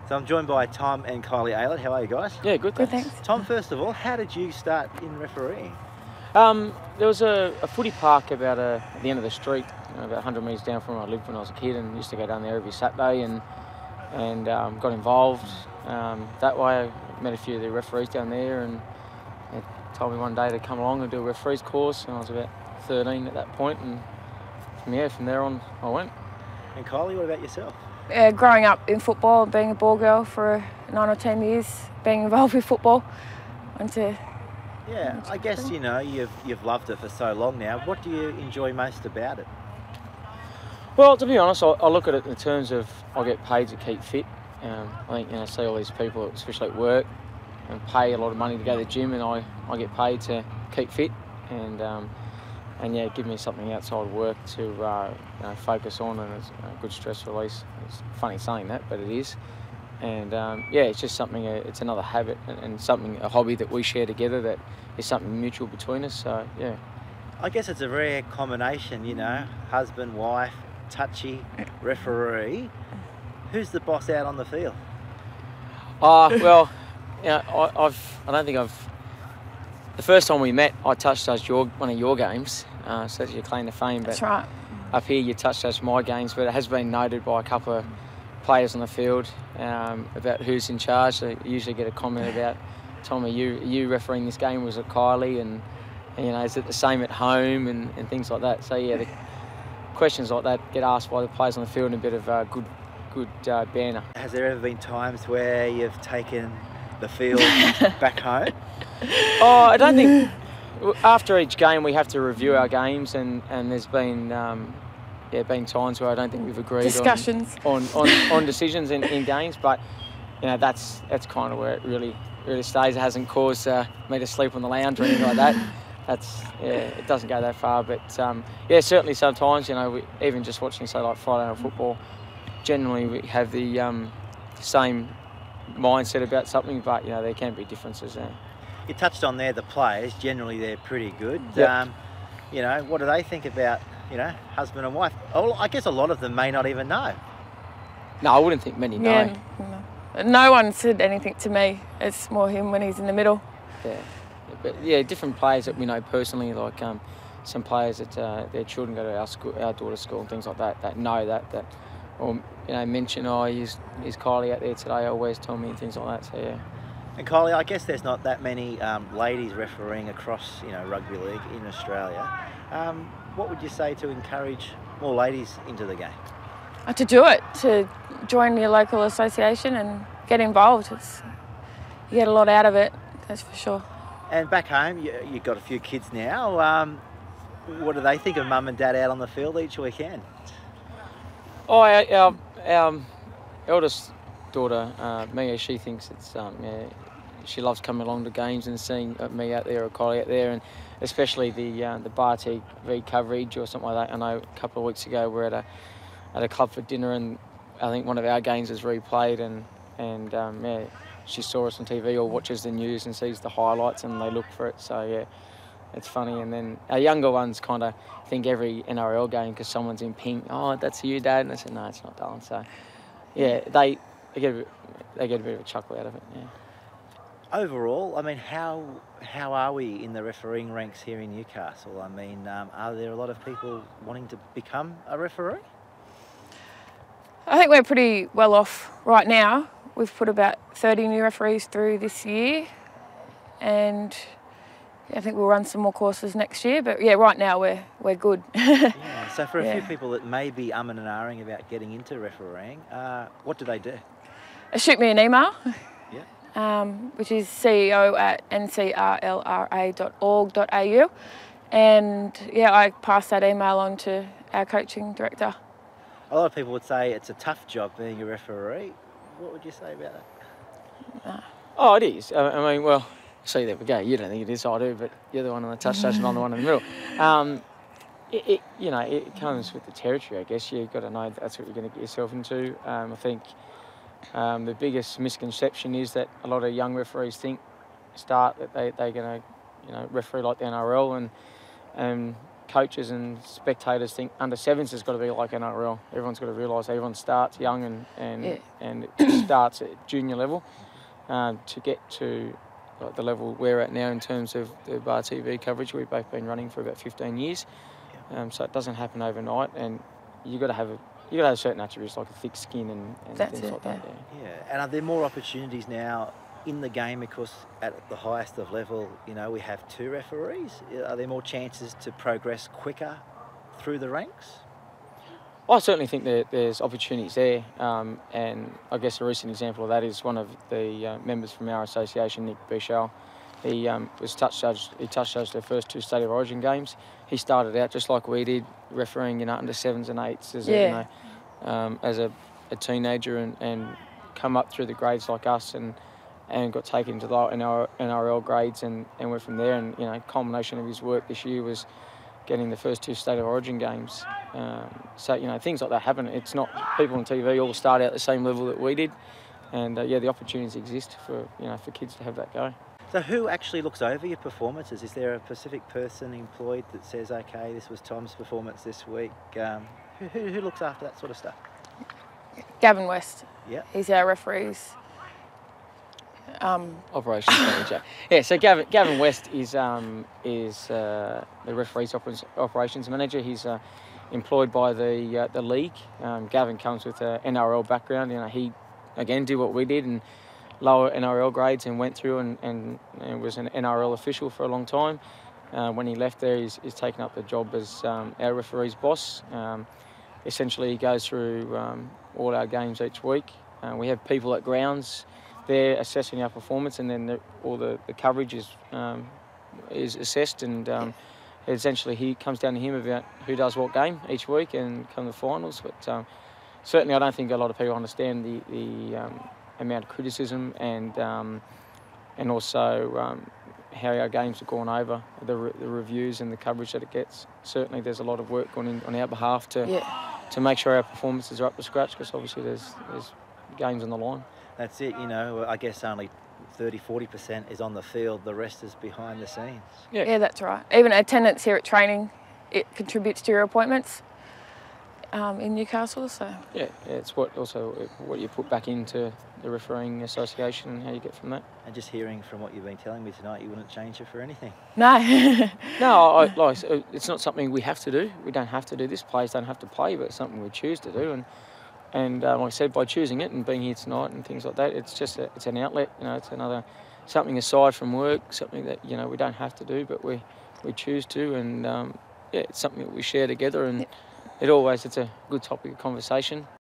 So I'm joined by Tom and Kylie Aylett. How are you guys? Yeah, good, thanks. Good, thanks. Tom, first of all, how did you start in refereeing? There was a footy park about at the end of the street, about 100 metres down from where I lived when I was a kid, and used to go down there every Saturday and got involved that way. I met a few of the referees down there, and they told me one day to come along and do a referees course, and I was about 13 at that point, and from there on I went. And Kylie, what about yourself? Growing up in football, being a ball girl for 9 or 10 years, being involved with football, Yeah, I guess, you know, you've loved it for so long now. What do you enjoy most about it? Well, to be honest, I look at it in terms of I get paid to keep fit. I think, I see all these people, especially at work, and pay a lot of money to go to the gym, and I get paid to keep fit, and yeah, give me something outside work to focus on, and it's a good stress release. It's funny saying that, but it is. And yeah, it's just something. It's another habit and something, a hobby that we share together. That is something mutual between us. So yeah. I guess it's a rare combination, you know, husband, wife, touchy, referee. Who's the boss out on the field? Well, I don't think I've. The first time we met, I touch judged one of your games, so that's your claim to fame. But that's right. Up here, you touch judged my games, but it has been noted by a couple of players on the field about who's in charge. So you usually get a comment about, Tom, are you refereeing this game? Was it Kylie? And is it the same at home and things like that? So yeah, the questions like that get asked by the players on the field in a bit of good banner. Has there ever been times where you've taken the field back home? Oh, I don't think. After each game, we have to review our games, and there's been been times where I don't think we've agreed discussions on decisions in games, but that's kind of where it really stays. It hasn't caused me to sleep on the lounge or anything like that. It doesn't go that far, but certainly sometimes we, even just watching say like Friday night football, generally we have the same mindset about something, but there can be differences there. You touched on there the players. Generally, they're pretty good. Yep. What do they think about husband and wife? Oh, I guess a lot of them may not even know. No, I wouldn't think many know. Yeah, no one said anything to me. It's more him when he's in the middle. Yeah, but yeah, different players that we know personally, like some players that their children go to our daughter's school and things like that know that or mention, is Kylie out there today, or where's Tommy, and things like that. So yeah. And Kylie, I guess there's not that many ladies refereeing across rugby league in Australia. What would you say to encourage more ladies into the game? To do it, to join your local association and get involved. You get a lot out of it, that's for sure. And back home, you've got a few kids now. What do they think of mum and dad out on the field each weekend? Oh, our eldest daughter, Mia, she thinks it's she loves coming along to games and seeing me out there or Kylie out there, and especially the BarTV coverage or something like that. I know a couple of weeks ago we were at a club for dinner, and I think one of our games is replayed, and she saw us on TV or watches the news and sees the highlights, and they look for it. So yeah, it's funny. And then our younger ones kind of think every NRL game, because someone's in pink, oh, that's you, Dad, and I said, no, it's not, darling. So yeah, they get a bit of a chuckle out of it. Yeah. Overall, I mean, how are we in the refereeing ranks here in Newcastle? I mean, are there a lot of people wanting to become a referee? I think we're pretty well off right now. We've put about 30 new referees through this year, and I think we'll run some more courses next year. But yeah, right now we're good. Yeah. So for a few people that may be umming and ahhing about getting into refereeing, what do they do? Shoot me an email. Yeah. Which is ceo@ncrlra.org.au, and yeah, I pass that email on to our coaching director. A lot of people would say it's a tough job being a referee. What would you say about that? Oh, it is. I mean, well, see, there we go. You don't think it is, I do, but you're the one on the touch station, I'm the one in the middle. It comes with the territory, I guess. You've got to know that's what you're going to get yourself into. I think the biggest misconception is that a lot of young referees think that they're going to referee like the NRL, and coaches and spectators think under sevens has got to be like NRL. Everyone's got to realise everyone starts young and it starts at junior level to get to the level we're at now in terms of the BarTV coverage. We've both been running for about 15 years, so it doesn't happen overnight, and you've got to have certain attributes like a thick skin and things like that. Yeah, and are there more opportunities now in the game because at the highest of level, you know, we have 2 referees? Are there more chances to progress quicker through the ranks? I certainly think that there's opportunities there, and I guess a recent example of that is one of the members from our association, Nick Bichel. He was touch judged. He touch judged their first 2 State of Origin games. He started out just like we did, refereeing, you know, under 7s and 8s as a teenager, and come up through the grades like us, and got taken to the NRL grades, and went from there. And, you know, culmination of his work this year was getting the first 2 State of Origin games. So, you know, things like that happen. It's not people on TV all start out the same level that we did, and the opportunities exist for kids to have that go. So who actually looks over your performances? Is there a specific person employed that says, okay, this was Tom's performance this week? Who looks after that sort of stuff? Gavin West. Yeah. He's our referees. Operations manager. Yeah, so Gavin West is the referees operations manager. He's employed by the league. Gavin comes with an NRL background. You know, he again did what we did and lower NRL grades, and went through and was an NRL official for a long time. When he left there, he's taken up the job as our referees boss. Essentially, he goes through all our games each week. We have people at grounds there assessing our performance, and then all the coverage is assessed, and essentially he comes down to him about who does what game each week and come to the finals. But certainly I don't think a lot of people understand the amount of criticism and also how our games have gone over, the reviews and the coverage that it gets. Certainly there's a lot of work going in on our behalf to make sure our performances are up to scratch, because obviously there's games on the line. That's it, you know, I guess only 30-40% is on the field, the rest is behind the scenes. Yeah, that's right. Even attendance here at training, it contributes to your appointments in Newcastle. So it's what you put back into the refereeing association and how you get from that. And just hearing from what you've been telling me tonight, you wouldn't change it for anything. No. No, it's not something we have to do. We don't have to do this. Players don't have to play, but it's something we choose to do. And like I said, by choosing it and being here tonight and things like that, it's an outlet. You know, it's something aside from work, something that, you know, we don't have to do, but we choose to, and it's something that we share together, and it's a good topic of conversation.